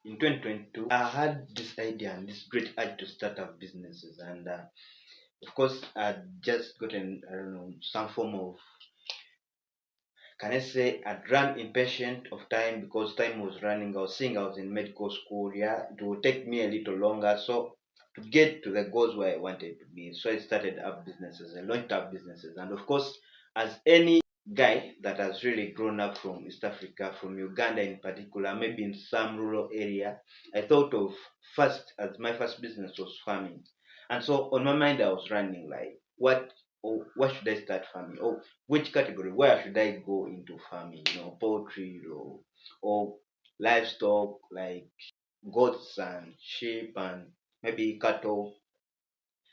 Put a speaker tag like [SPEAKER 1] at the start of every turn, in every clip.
[SPEAKER 1] in 2022, I had this idea and this great urge to start up businesses, and of course, I'd just gotten, I don't know, some form of, can I say, I'd run impatient of time because time was running. I was seeing I was in medical school. Yeah, it would take me a little longer. So to get to the goals where I wanted to be, so I started up businesses. I launched up businesses, and of course, as any guy that has really grown up from East Africa, from Uganda in particular, maybe in some rural area, I thought of first as my first business was farming, and so on my mind I was running like what should I start farming? Oh, which category? Where should I go into farming? Poultry or livestock like goats and sheep and maybe cattle.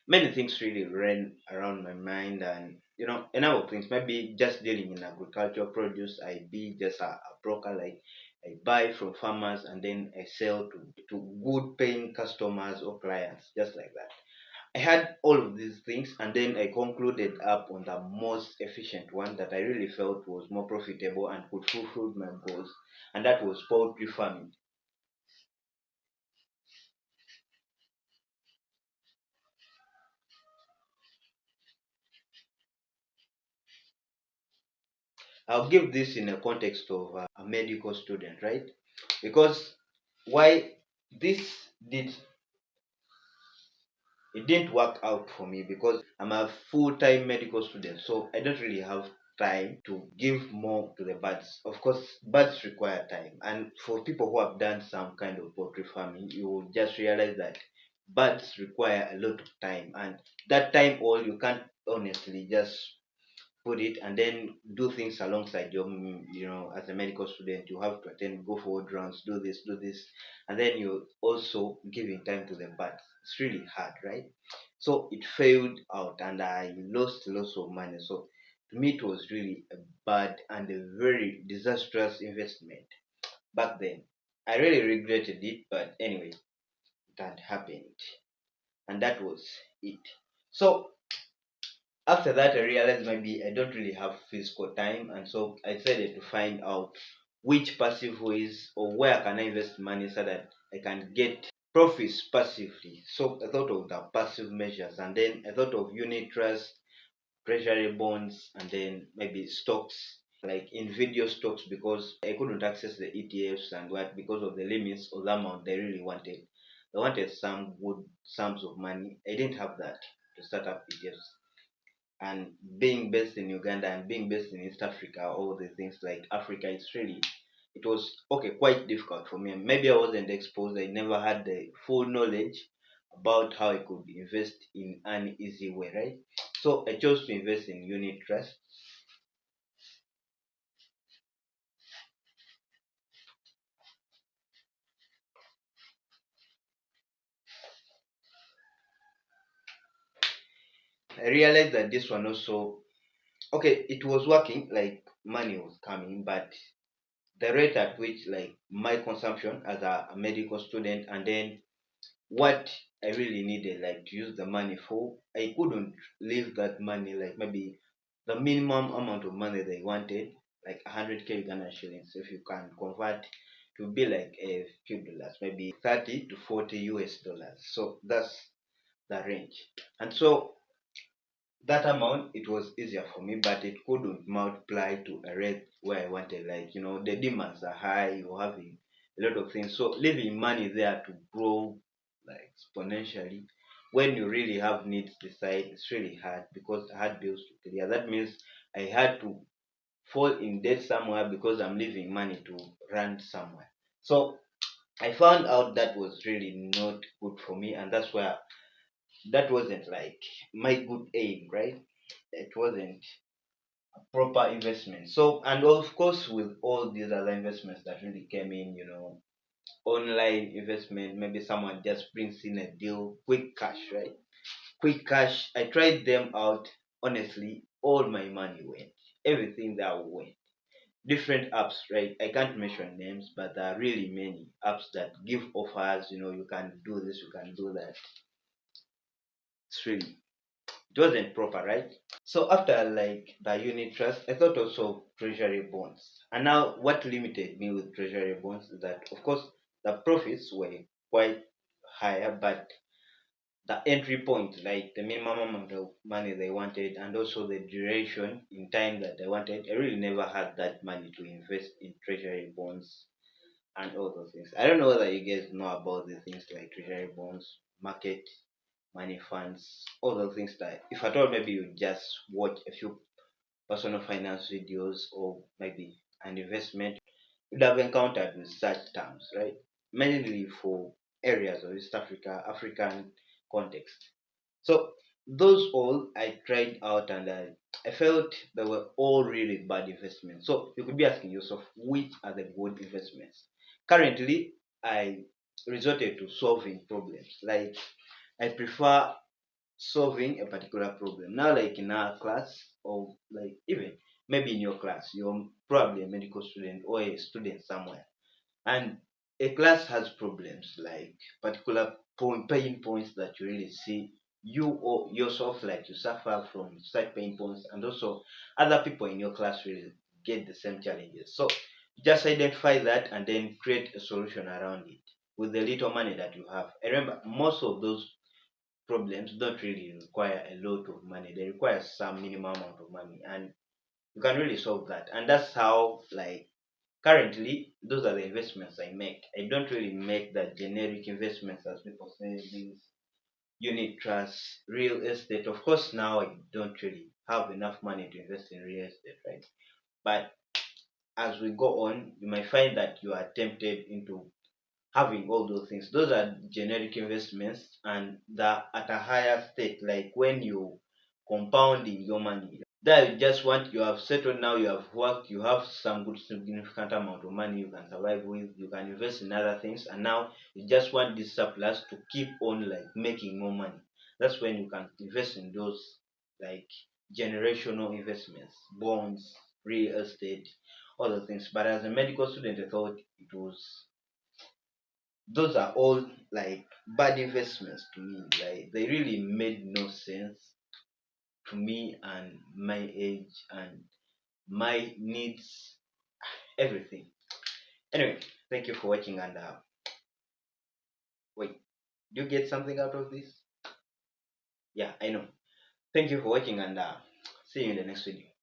[SPEAKER 1] Many things really ran around my mind, and a number of things. Maybe just dealing in agricultural produce. I be just a broker, like I buy from farmers and then I sell to good paying customers or clients, just like that. I had all of these things, and then I concluded up on the most efficient one that I really felt was more profitable and could fulfill my goals, and that was poultry farming. I'll give this in a context of a medical student, right? Because why this did it didn't work out for me because I'm a full-time medical student, so I don't really have time to give more to the birds. Of course, birds require time, and for people who have done some kind of poultry farming, you will just realize that birds require a lot of time, and that time all you can't honestly just put it and then do things alongside your as a medical student. You have to attend, go for rounds, do this, and then you're also giving time to the birds. It's really hard, right? So it failed out and I lost lots of money. So to me it was really a bad and a very disastrous investment back then. I really regretted it, but anyway, it had happened, and that was it. So after that I realized maybe I don't really have physical time, and so I decided to find out which passive ways or where can I invest money so that I can get profits passively. So I thought of the passive measures, and then I thought of unit trust, treasury bonds, and then maybe stocks like individual stocks, because I couldn't access the ETFs and what because of the limits of the amount they really wanted. They wanted some good sums of money. I didn't have that to start up ETFs, and being based in Uganda and being based in East Africa, all the things like Africa, it was okay, quite difficult for me. Maybe I wasn't exposed, I never had the full knowledge about how I could invest in an easy way, right? So I chose to invest in unit trust. I realized that this one also, okay, it was working, like money was coming, but the rate at which like my consumption as a medical student, and then what I really needed, like to use the money for, I couldn't leave that money, like maybe the minimum amount of money they wanted, like 100K Ghana shillings. If you can convert to be like a few dollars, maybe 30 to 40 US dollars. So that's the range. And so that amount, it was easier for me, but it couldn't multiply to a rate where I wanted. Like, the demands are high, you're having a lot of things. So leaving money there to grow like exponentially when you really have needs beside, it's really hard because I had bills to clear. That means I had to fall in debt somewhere because I'm leaving money to run somewhere. So I found out that was really not good for me, and that's where that wasn't like my good aim, right? It wasn't a proper investment. So, and of course, with all these other investments that really came in, online investment, maybe someone just brings in a deal, quick cash, right? Quick cash. I tried them out. Honestly, all my money went. Everything that went. Different apps, right? I can't mention names, but there are really many apps that give offers. You can do this, you can do that. It's really, it wasn't proper, right? So after like the unit trust, I thought also of treasury bonds. And now what limited me with treasury bonds is that of course the profits were quite higher, but the entry point, like the minimum amount of money they wanted, and also the duration in time that they wanted, I really never had that money to invest in treasury bonds and all those things. I don't know whether you guys know about the things like treasury bonds, market, money funds, all those things that if at all maybe you just watch a few personal finance videos or maybe an investment, you'd have encountered with such terms, right? Mainly for areas of East Africa, African context. So those all I tried out and I felt they were all really bad investments. So you could be asking yourself, which are the good investments? Currently, I resorted to solving problems. Like I prefer solving a particular problem. Now, like in our class, or like even maybe in your class, you're probably a medical student or a student somewhere, and a class has problems like particular pain points that you really see you or yourself like you suffer from such pain points, and also other people in your class really get the same challenges. So just identify that and then create a solution around it with the little money that you have. I remember most of those problems don't really require a lot of money. They require some minimum amount of money, and you can really solve that. And that's how, like, currently, those are the investments I make. I don't really make the generic investments as people say, these unit trusts, real estate. Of course, now I don't really have enough money to invest in real estate, right? But as we go on, you might find that you are tempted into having all those things. Those are generic investments and they're at a higher stake, like when you compounding your money. That you just want, you have settled now, you have worked, you have some good significant amount of money you can survive with, you can invest in other things, and now you just want this surplus to keep on like making more money. That's when you can invest in those like generational investments, bonds, real estate, other things. But as a medical student, I thought it was those are all like bad investments to me. Like they really made no sense to me and my age and my needs, everything. Anyway, thank you for watching and wait, do you get something out of this? Yeah, I know. Thank you for watching and see you in the next video.